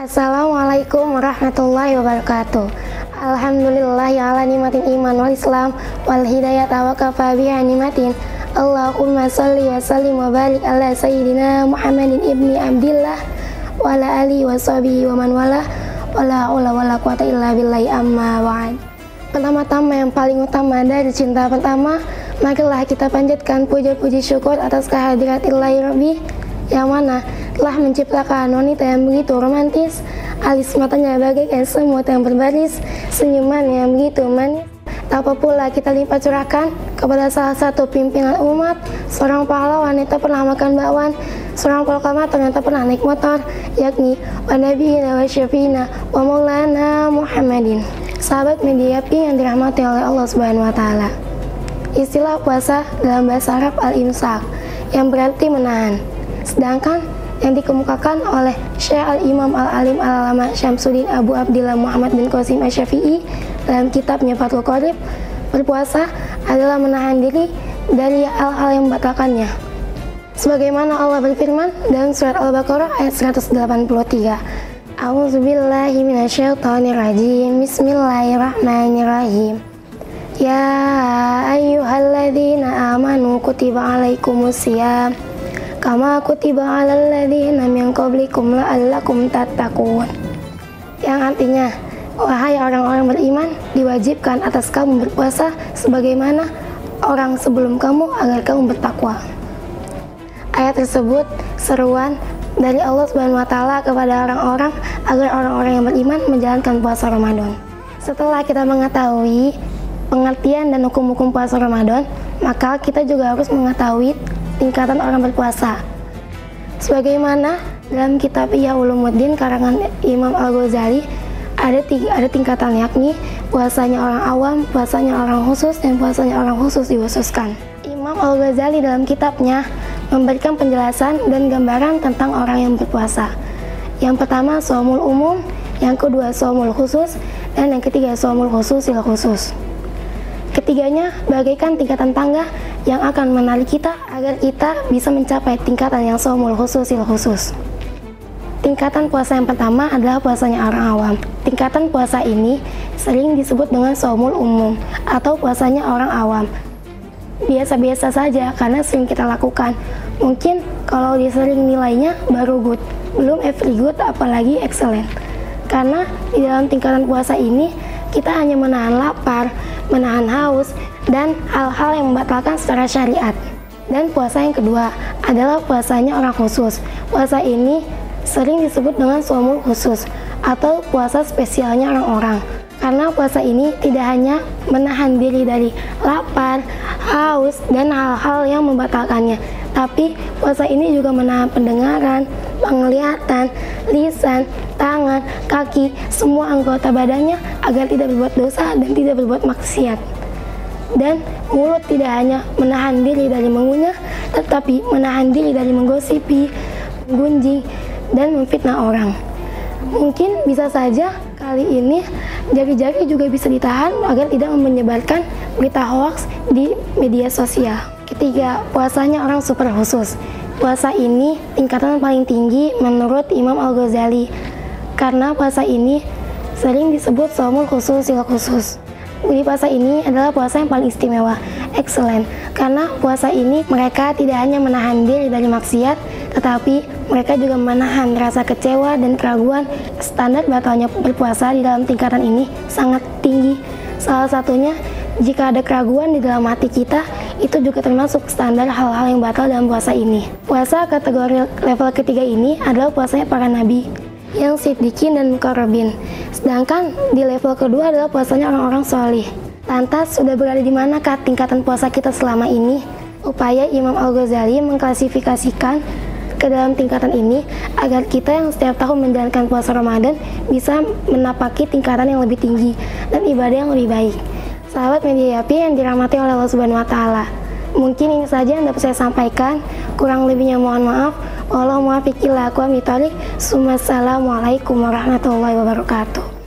Assalamualaikum warahmatullahi wabarakatuh. Alhamdulillahi ala nimatin iman wal islam wal hidayat wa kafa biha nimatin. Allahumma salli wa sallim wa barik ala sayyidina Muhammadin ibni Abdillah wa ala alihi wa sahbihi wa man wala wa la haula wa la quwata illa billahi amma ba'd. Pertama-tama yang paling utama dari cinta pertama, marilah kita panjatkan puja-puji syukur atas kehadirat Ilahi Rabbi yang mana telah menciptakan wanita yang begitu romantis, alis matanya bagaikan semut yang berbaris, senyuman yang begitu manis. Tak apa pula kita lipat curahkan kepada salah satu pimpinan umat, seorang pahlawan yang tak pernah makan bakwan, seorang proklamator yang tak pernah naik motor, yakni wa nabiyina wa syafiina wa maulana Muhammadin. Sahabat media yang dirahmati oleh Allah Subhanahu wa taala. Istilah puasa dalam bahasa Arab al-imsak yang berarti menahan. Sedangkan yang dikemukakan oleh Syekh Al-Imam Al-Alim Al-Alama Syamsuddin Abu Abdillah Muhammad bin Qasim Asy-Syafi'i dalam kitabnya Fathul Qorib, berpuasa adalah menahan diri dari hal-hal yang membatalkannya. Sebagaimana Allah berfirman dalam surat Al-Baqarah ayat 183. A'udzubillahi minasyaitonirrajim. Bismillahirrahmanirrahim. Ya ayyuhalladzina amanu kutiba alaikumusiyam kama kutiba alal ladzina min qablikum la'allakum tattaqun. Yang artinya, wahai orang-orang beriman, diwajibkan atas kamu berpuasa sebagaimana orang sebelum kamu agar kamu bertakwa. Ayat tersebut seruan dari Allah Subhanahu wa taala kepada orang-orang agar orang-orang yang beriman menjalankan puasa Ramadan. Setelah kita mengetahui pengertian dan hukum-hukum puasa Ramadan, maka kita juga harus mengetahui tingkatan orang berpuasa. Sebagaimana dalam kitab Ihya Ulumuddin karangan Imam Al-Ghazali ada tingkatan, yakni puasanya orang awam, puasanya orang khusus, dan puasanya orang khusus dikhususkan. Imam Al-Ghazali dalam kitabnya memberikan penjelasan dan gambaran tentang orang yang berpuasa. Yang pertama shaumul umum, yang kedua shaumul khusus, dan yang ketiga shaumul khususil khusus. Ketiganya bagaikan tingkatan tangga yang akan menarik kita agar kita bisa mencapai tingkatan yang shaumul khususil khusus. Tingkatan puasa yang pertama adalah puasanya orang awam. Tingkatan puasa ini sering disebut dengan shaumul umum atau puasanya orang awam. Biasa-biasa saja karena sering kita lakukan. Mungkin kalau disering nilainya baru good, belum every good apalagi excellent. Karena di dalam tingkatan puasa ini kita hanya menahan lapar, menahan haus, dan hal-hal yang membatalkan secara syariat. Dan puasa yang kedua adalah puasanya orang khusus. Puasa ini sering disebut dengan shaumul khusus atau puasa spesialnya orang-orang. Karena puasa ini tidak hanya menahan diri dari lapar, haus, dan hal-hal yang membatalkannya, tapi puasa ini juga menahan pendengaran, penglihatan, lisan, tangan, kaki, semua anggota badannya agar tidak berbuat dosa dan tidak berbuat maksiat. Dan mulut tidak hanya menahan diri dari mengunyah, tetapi menahan diri dari menggosipi, menggunjing, dan memfitnah orang. Mungkin bisa saja kali ini jari-jari juga bisa ditahan agar tidak menyebarkan berita hoaks di media sosial. Ketiga, puasanya orang super khusus. Puasa ini tingkatan paling tinggi menurut Imam Al-Ghazali karena puasa ini sering disebut shaumul khususil khusus. Di puasa ini adalah puasa yang paling istimewa, excellent, karena puasa ini mereka tidak hanya menahan diri dari maksiat, tetapi mereka juga menahan rasa kecewa dan keraguan. Standar batalnya berpuasa di dalam tingkatan ini sangat tinggi. Salah satunya, jika ada keraguan di dalam hati kita, itu juga termasuk standar hal-hal yang batal dalam puasa ini. Puasa kategori level ketiga ini adalah puasanya para nabi, yang siddiqin dan muqarrabin. Sedangkan di level kedua adalah puasanya orang-orang solih. Lantas sudah berada di manakah tingkatan puasa kita selama ini? Upaya Imam Al-Ghazali mengklasifikasikan ke dalam tingkatan ini agar kita yang setiap tahun menjalankan puasa Ramadan bisa menapaki tingkatan yang lebih tinggi dan ibadah yang lebih baik. Sahabat media Yapi yang dirahmati oleh Allah Subhanahu wa taala. Mungkin ini saja yang dapat saya sampaikan. Kurang lebihnya mohon maaf. Wassalamualaikum warahmatullahi wabarakatuh.